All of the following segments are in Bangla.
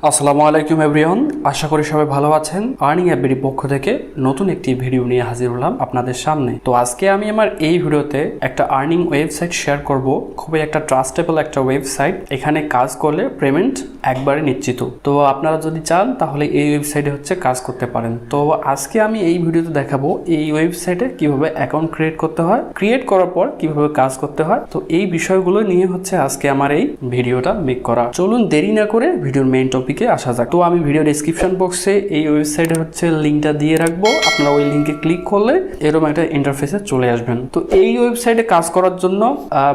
আসসালামু আলাইকুম এভরিওয়ান, আশা করি সবাই ভালো আছেন। আর্নিং অ্যাপের পক্ষ থেকে নতুন একটি ভিডিও নিয়ে হাজির হলাম আপনাদের সামনে। তো আজকে আমি আমার এই ভিডিওতে একটা আর্নিং ওয়েবসাইট শেয়ার করব, খুবই একটা ট্রাস্টেবল একটা ওয়েবসাইট। এখানে কাজ করলে পেমেন্ট একবারে নিশ্চিত। তো আপনারা যদি চান তাহলে এই ওয়েবসাইটে কাজ করতে পারেন। তো আজকে আমি এই ভিডিওতে দেখাবো এই ওয়েবসাইটে কিভাবে অ্যাকাউন্ট ক্রিয়েট করতে হয়, ক্রিয়েট করার পর কিভাবে কাজ করতে হয়। তো এই বিষয়গুলো নিয়ে আজকে আমার এই ভিডিওটা মেক করা। চলুন দেরি না করে ভিডিওর মেইন টপিকে আসা যাক। তো আমি ভিডিও ডেসক্রিপশন বক্সে এই ওয়েবসাইটের লিঙ্কটা দিয়ে রাখবো। আপনারা ওই লিঙ্কে ক্লিক করলে এরকম একটা ইন্টারফেসে চলে আসবেন। তো এই ওয়েবসাইটে কাজ করার জন্য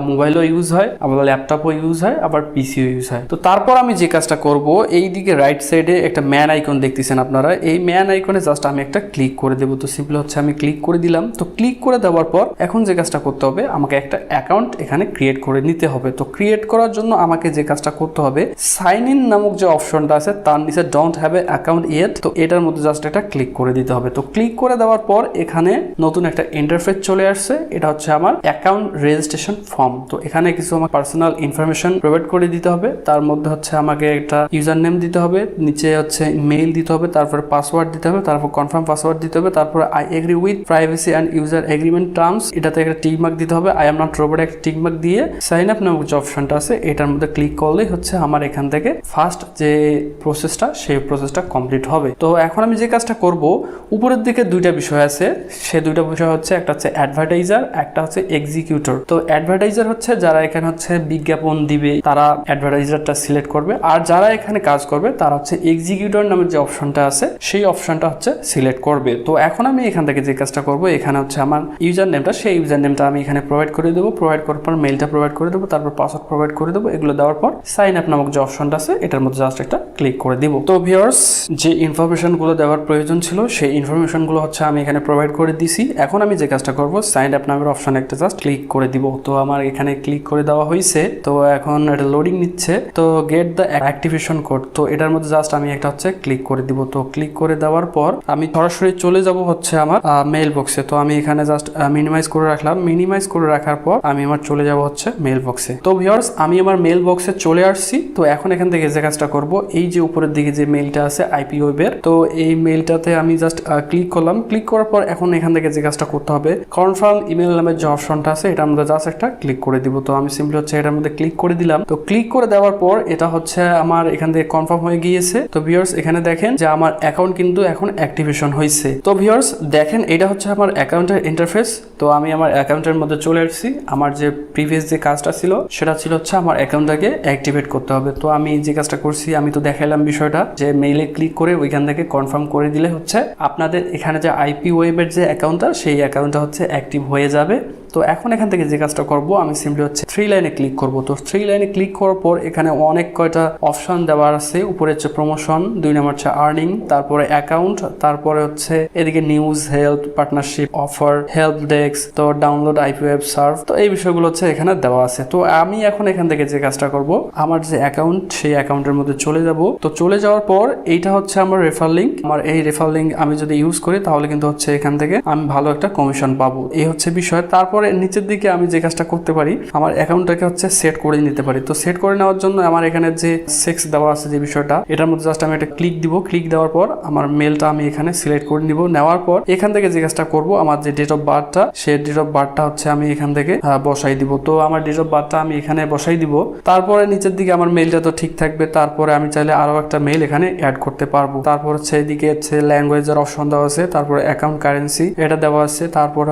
মোবাইলও ইউজ হয়, আবার ল্যাপটপও ইউজ হয়, আবার পিসিও ইউজ হয়। তো তারপর আমি যে কাজটা করব, এই দিকে রাইট সাইডে একটা ম্যান আইকন দেখতেছেন আপনারা, এই ম্যান আইকনে জাস্ট আমি একটা ক্লিক করে দেবো। তো সিম্পল আমি ক্লিক করে দিলাম। তো ক্লিক করে দেওয়ার পর এখন যে কাজটা করতে হবে, আমাকে একটা অ্যাকাউন্ট এখানে ক্রিয়েট করে নিতে হবে। তো ক্রিয়েট করার জন্য আমাকে যে কাজটা করতে হবে, সাইন ইন নামক যে অপশনটা আছে তার নিচে don't have a account yet, তো এটার মধ্যে জাস্ট একটা ক্লিক করে দিতে হবে। তো ক্লিক করে দেওয়ার পর এখানে নতুন একটা ইন্টারফেস চলে আসছে। এটা আমার অ্যাকাউন্ট রেজিস্ট্রেশন ফর্ম। তো এখানে কিছু আমার পার্সোনাল ইনফরমেশন প্রোভাইড করে দিতে হবে। তার মধ্যে আমাকে একটা ইউজার নেম দিতে হবে, নিচে মেইল দিতে হবে, তারপরে পাসওয়ার্ড দিতে হবে, তারপর কনফার্ম পাসওয়ার্ড দিতে হবে, তারপরে I agree with privacy and user agreement terms, এটাতে একটা টিক মার্ক দিতে হবে। আই এম নট রোবট একটা টিক মার্ক দিয়ে সাইন আপ নামক যে অপশনটা আছে এটার মধ্যে ক্লিক করলেই আমার এখান থেকে ফার্স্ট যে প্রসেসটা, সেই প্রসেসটা কমপ্লিট হবে। তো এখন আমি যে কাজটা করব, উপরের দিকে দুইটা বিষয় আছে, সে দুইটা বিষয় একটা অ্যাডভার্টাইজার, একটা এক্সিকিউটর। তো অ্যাডভার্টাইজার যারা এখানে বিজ্ঞাপন দিবে, তারা অ্যাডভার্টাইজারটা সিলেক্ট করবে, আর যারা এখানে কাজ করবে তারা এক্সিকিউটর নামের যে অপশনটা আছে সেই অপশনটা সিলেক্ট করবে। তো এখন আমি এখান থেকে যে কাজটা করব, এখানে আমার ইউজার নেমটা, সেই ইউজার নেমটা আমি এখানে প্রোভাইড করে দেবো। প্রোভাইড করার পর মেইলটা প্রোভাইড করে দেবো, তারপর পাসওয়ার্ড প্রোভাইড করে দেবো। এগুলো দেওয়ার পর সাইন আপ নামক যে অপশনটা আছে এটার মধ্যে জাস্ট একটা ক্লিক করে দিব। তো ভিউয়ার্স, যে ইনফরমেশন গুলো দেওয়ার প্রয়োজন ছিল সেই ইনফরমেশন গুলো আমি এখানে প্রোভাইড করে দিছি। এখন আমি যে কাজটা করব, সাইন আপ নামের অপশন একটা জাস্ট ক্লিক করে দিব। তো আমার এখানে ক্লিক করে দেওয়া হয়েছে। তো এখন এটা লোডিং নিচ্ছে। তো গেট দ্য অ্যাক্টিভেশন কোড, তো এটার মধ্যে জাস্ট আমি একটা ক্লিক করে দিব। তো ক্লিক করে দেওয়ার পর আমি সরাসরি চলে যাব আমার মেইল বক্সে। তো আমি এখানে জাস্ট মিনিমাইজ করে রাখলাম। মিনিমাইজ করে রাখার পর আমি চলে যাব মেইল বক্সে। তো ভিউয়ার্স, আমি আমার মেইল বক্সে চলে আসছি। তো এখন এখান থেকে যে কাজটা করব, এই যে উপরের দিকে যে মেইলটা আছে Ipweb, তো এই মেইলটাতে আমি জাস্ট ক্লিক করলাম। ক্লিক করার পর এখন এখান থেকে যে কাজটা করতে হবে, কনফার্ম ইমেল নামের যে অপশনটা আছে এটার মধ্যে জাস্ট একটা ক্লিক করে দিব। তো আমি সিম্পলি এটার মধ্যে ক্লিক করে দিলাম। তো ক্লিক করে দেওয়ার পর এটা আমার এখান থেকে কনফার্ম হয়ে গিয়েছে। তো ভিউয়ার্স, এখানে দেখেন যে আমার অ্যাকাউন্ট কিন্তু এখন অ্যাক্টিভেশন হয়েছে। তো ভিউয়ার্স দেখেন, এটা আমার অ্যাকাউন্টের ইন্টারফেস। তো আমি আমার অ্যাকাউন্টের মধ্যে চলে আসছি। আমার যে প্রিভিয়াস যে কাজটা ছিল সেটা ছিল আমার অ্যাকাউন্টটাকে অ্যাক্টিভেট করতে হবে। তো আমি যে কাজটা করছি, আমি তো দেখাইলাম বিষয়টা, যে মেইলে ক্লিক করে ওইখান থেকে কনফার্ম করে দিলে আপনাদের এখানে যে Ipweb এর যে অ্যাকাউন্টটা, সেই অ্যাকাউন্টটা অ্যাক্টিভ হয়ে যাবে। তো এখন এখান থেকে যে কাজটা করব, আমি সিম্পলি 3 লাইনে ক্লিক করব। তো 3 লাইনে ক্লিক করার পর এখানে অনেক কয়টা অপশন দেওয়া আছে। উপরে প্রমোশন, 2 নম্বর আর্নিং, তারপরে অ্যাকাউন্ট, তারপরে এদিকে news, help, partnership, offer, help desk, তো ডাউনলোড Ipweb সার্ভ। তো এই বিষয়গুলো এখানে দেওয়া আছে। তো আমি এখন এখান থেকে যে কাজটা করব, আমার যে অ্যাকাউন্ট, সেই অ্যাকাউন্টের মধ্যে চলে যাব। তো চলে যাওয়ার পর এইটা আমার রেফার লিঙ্ক। আমার এই রেফার লিঙ্ক আমি যদি ইউজ করি তাহলে কিন্তু এখান থেকে আমি ভালো একটা কমিশন পাবো। এই বিষয়। তারপরে নিচের দিকে আমি যে কাজটা করতে পারি, আমার অ্যাকাউন্টটাকে সেট করে নিতে পারি। তো সেট করে নেওয়ার জন্য আমার এখানে যে সেক্স দেওয়া আছে যে বিষয়টা, এটার মধ্যে জাস্ট আমি একটা ক্লিক দিব। ক্লিক দেওয়ার পর আমার মেলটা আমি এখানে সিলেক্ট করে নিব। নেওয়ার পর এখান থেকে যে কাজটা করব, আমার যে ডেট অফ বার্থটা, সেই ডেট অফ বার্থটা আমি এখান থেকে বসাই দিব। তো আমার ডেট অফ বার্থটা আমি এখানে বসাই দিব। তারপরে নিচের দিকে আমার মেলটা তো ঠিক থাকবে। তারপরে আমি চাইলে আরো একটা মেল এখানে অ্যাড করতে পারবো। তারপর এদিকে ল্যাঙ্গুয়েজের অপশন দেওয়া আছে, তারপরে অ্যাকাউন্ট কারেন্সি এটা দেওয়া আছে, তারপর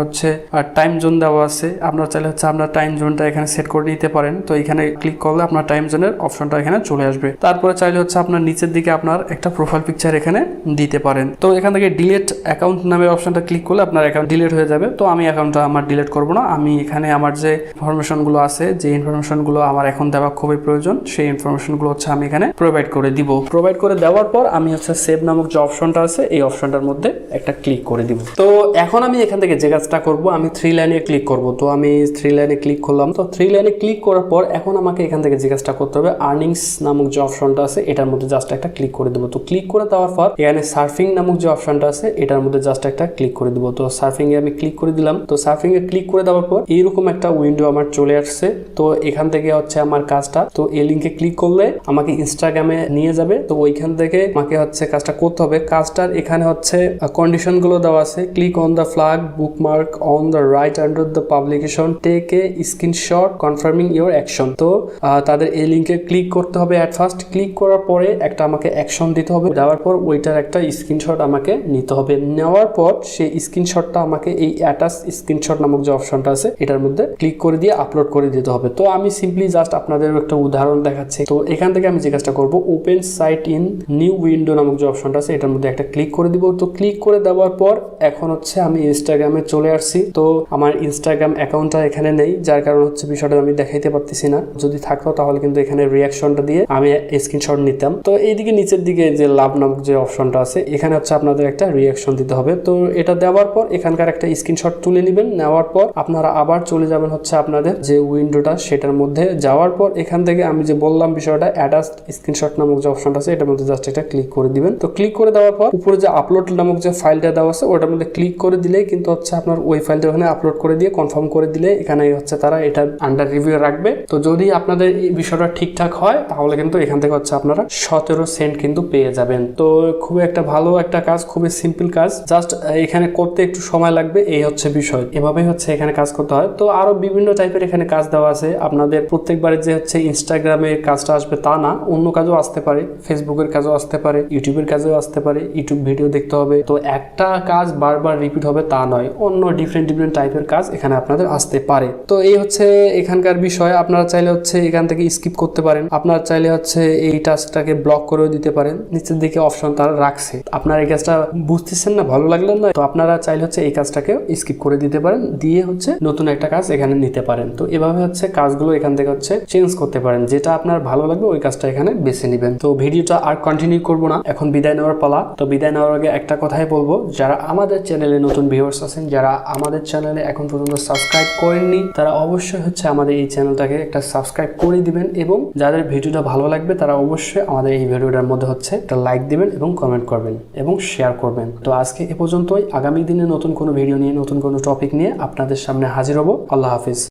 টাইম জোন দেওয়া আছে। আপনারা চাইলে আপনার টাইম জোনটা এখানে সেট করে নিতে পারেন। তো এখানে ক্লিক করলে আপনার টাইম জোনের অপশনটা এখানে চলে আসবে। তারপরে চাইলে আপনার নিচের দিকে আপনার একটা প্রোফাইল পিকচার এখানে দিতে পারেন। তো এখান থেকে ডিলিট অ্যাকাউন্ট নামের অপশনটা ক্লিক করলে আপনার অ্যাকাউন্ট ডিলিট হয়ে যাবে। তো আমি অ্যাকাউন্টটা আমার ডিলিট করব না। আমি এখানে আমার যে ইনফরমেশনগুলো আছে, যে ইনফরমেশনগুলো আমার এখন দেওয়া খুবই প্রয়োজন, সেই ইনফরমেশনগুলো আমি এখানে প্রোভাইড করে দিব। প্রোভাইড করে দেওয়ার পর আমি সেভ নামক যে অপশনটা আছে এই অপশনটার মধ্যে একটা ক্লিক করে দিব। তো এখন আমি এখান থেকে যে কাজটা করব, আমি 3 লাইনে ক্লিক করব। তো আমি 3 লাইনে ক্লিক করলাম। তো 3 লাইনে ক্লিক করার পর এখন আমাকে এখান থেকে যে কাজটা করতে হবে, আর্নিংস নামক যে অপশনটা আছে এটার মধ্যে জাস্ট একটা ক্লিক করে দেবো। তো ক্লিক করে দেওয়ার পর এখানে সার্ফিং নামক যে অপশনটা আছে এটার মধ্যে জাস্ট একটা ক্লিক করে দেবো। তো সার্ফিং এ আমি ক্লিক করে দিলাম। তো সার্ফিং এ ক্লিক করে দেওয়ার পর এইরকম একটা উইন্ডো আমার চলে আসছে। তো এখান থেকে হচ্ছে আমার কাজটা, তো এই লিঙ্কে ক্লিক করলে আমাকে ইনস্টাগ্রামে নিয়ে যাবে। তো ওইখান থেকে আমাকে হচ্ছে কাজটা করতে হবে। কাজটার এখানে হচ্ছে কন্ডিশন গুলো দেওয়া আছে, click on the flag bookmark on the right under the publication, take a screenshot confirming your action. তো তাদের এই লিঙ্কে ক্লিক করতে হবে। অ্যাট ফার্স্ট ক্লিক করার পরে একটা আমাকে অ্যাকশন দিতে হবে, দেওয়ার পর ওইটার একটা স্ক্রিনশট আমাকে নিতে হবে। নেওয়ার পর সেই স্ক্রিনশটটা আমাকে এই অ্যাটাচ স্ক্রিনশট নামক যে অপশনটা আছে এটার মধ্যে ক্লিক করে দিয়ে আপলোড করে দিতে হবে। তো আমি সিম্পলি জাস্ট আপনাদের একটা উদাহরণ দেখাচ্ছি। তো এখান থেকে আমি যে কাজটা করবো, open site in new window নামক যে অপশনটা আছে এটার মধ্যে একটা ক্লিক করে দিব। তো ক্লিক করে দেওয়ার পর এখন হচ্ছে আমি ইনস্টাগ্রামে চলে আসছি। তো আমার ইনস্টাগ্রাম অ্যাকাউন্টটা এখানে নেই, যার কারণ হচ্ছে বিষয়টা আমি দেখাইতে পারতেছি না। যদি থাকতো তাহলে কিন্তু এখানে রিয়াকশনটা দিয়ে আমি স্ক্রিনশট নিতাম। তো এইদিকে নিচের দিকে যে লাভ নামক যে অপশনটা আছে এখানে হচ্ছে আপনাদের একটা রিয়াকশন দিতে হবে। তো এটা দেওয়ার পর এখানকার একটা স্ক্রিনশট তুলে নেবেন। নেওয়ার পর আপনারা আবার চলে যাবেন হচ্ছে আপনাদের যে উইন্ডোটা সেটার মধ্যে। যাওয়ার পর এখান থেকে আমি যে বললাম বিষয়টা, অ্যাটাচ স্ক্রিনশট নামক যে অপশনটা আছে এটার মধ্যে জাস্ট একটা ক্লিক করে দিবেন। তো ক্লিক করে দেওয়ার পর উপরে যে আপলোড নামক যে ফাইলটা দেওয়া আছে ওটার মধ্যে ক্লিক করে দিলেই কিন্তু হচ্ছে আপনার ওই ফাইলটা ওখানে আপলোড করে দিয়ে কনফার্ম করে দিলে এখানে হচ্ছে তারা এটা আন্ডার রিভিউ রাখবে। তো যদি আপনাদের এই বিষয়টা ঠিকঠাক হয় তাহলে কিন্তু এখান থেকে হচ্ছে আপনারা 17 সেন্ট কিন্তু পেয়ে যাবেন। তো খুবই একটা ভালো একটা কাজ, খুবই সিম্পল কাজ, জাস্ট এখানে করতে একটু সময় লাগবে, এই হচ্ছে বিষয়। এভাবেই হচ্ছে এখানে কাজ করতে হয়। তো আরো বিভিন্ন টাইপের এখানে কাজ দেওয়া আছে। আপনাদের প্রত্যেকবারে যে হচ্ছে ইনস্টাগ্রামে কাজটা আসবে তা না, অন্য কাজও আসতে পারে, ফেসবুকের কাজও আসতে পারে, ইউটিউবের কাজও আসতে পারে, ইউটিউব ভিডিও দেখতে হবে। তো একটা কাজ বারবার রিপিট হবে তা নয়, অন্য ডিফারেন্ট টাইপের কাজ এখানে আপনাদের আসতে পারে। তো এই হচ্ছে এখানকার বিষয়। আপনারা চাইলে হচ্ছে এখান থেকে স্কিপ করতে পারেন, আপনারা চাইলে হচ্ছে এই টাস্কটাকে ব্লক করেও দিতে পারেন। নিচের দিকে অপশন তারা রাখছে, আপনারা এই কাজটা বুঝতেছেন না, ভালো লাগলো না, তো আপনারা চাইলে হচ্ছে এই কাজটাকে স্কিপ করে দিতে পারেন, দিয়ে হচ্ছে নতুন একটা কাজ এখানে নিতে পারেন। তো এভাবে হচ্ছে কাজগুলো এখান থেকে হচ্ছে চেঞ্জ করতে পারেন, যেটা আপনার ভালো লাগবে ওই কাজটা এখানে বেছে নেবেন। তো ভিডিওটা আর কন্টিনিউ করব না, এখন বিদায় নেওয়ার পালা। তো বিদায় নেওয়ার আগে একটা কথাই বলবো, যারা আমাদের চ্যানেলে নতুন ভিউয়ার্স আছেন, যারা আমাদের চ্যানেলে এখন পর্যন্ত সাবস্ক্রাইব করেননি, তারা অবশ্যই হচ্ছে আমাদের এই চ্যানেলটাকে একটা সাবস্ক্রাইব করে দিবেন, এবং যাদের ভিডিওটা ভালো লাগবে তারা অবশ্যই আমাদের এই ভিডিওটার মধ্যে হচ্ছে একটা লাইক দিবেন এবং কমেন্ট করবেন এবং শেয়ার করবেন। তো আজকে এ পর্যন্তই। আগামী দিনে নতুন কোনো ভিডিও নিয়ে, নতুন কোনো টপিক নিয়ে আপনাদের সামনে হাজির হব। আল্লাহ হাফিজ।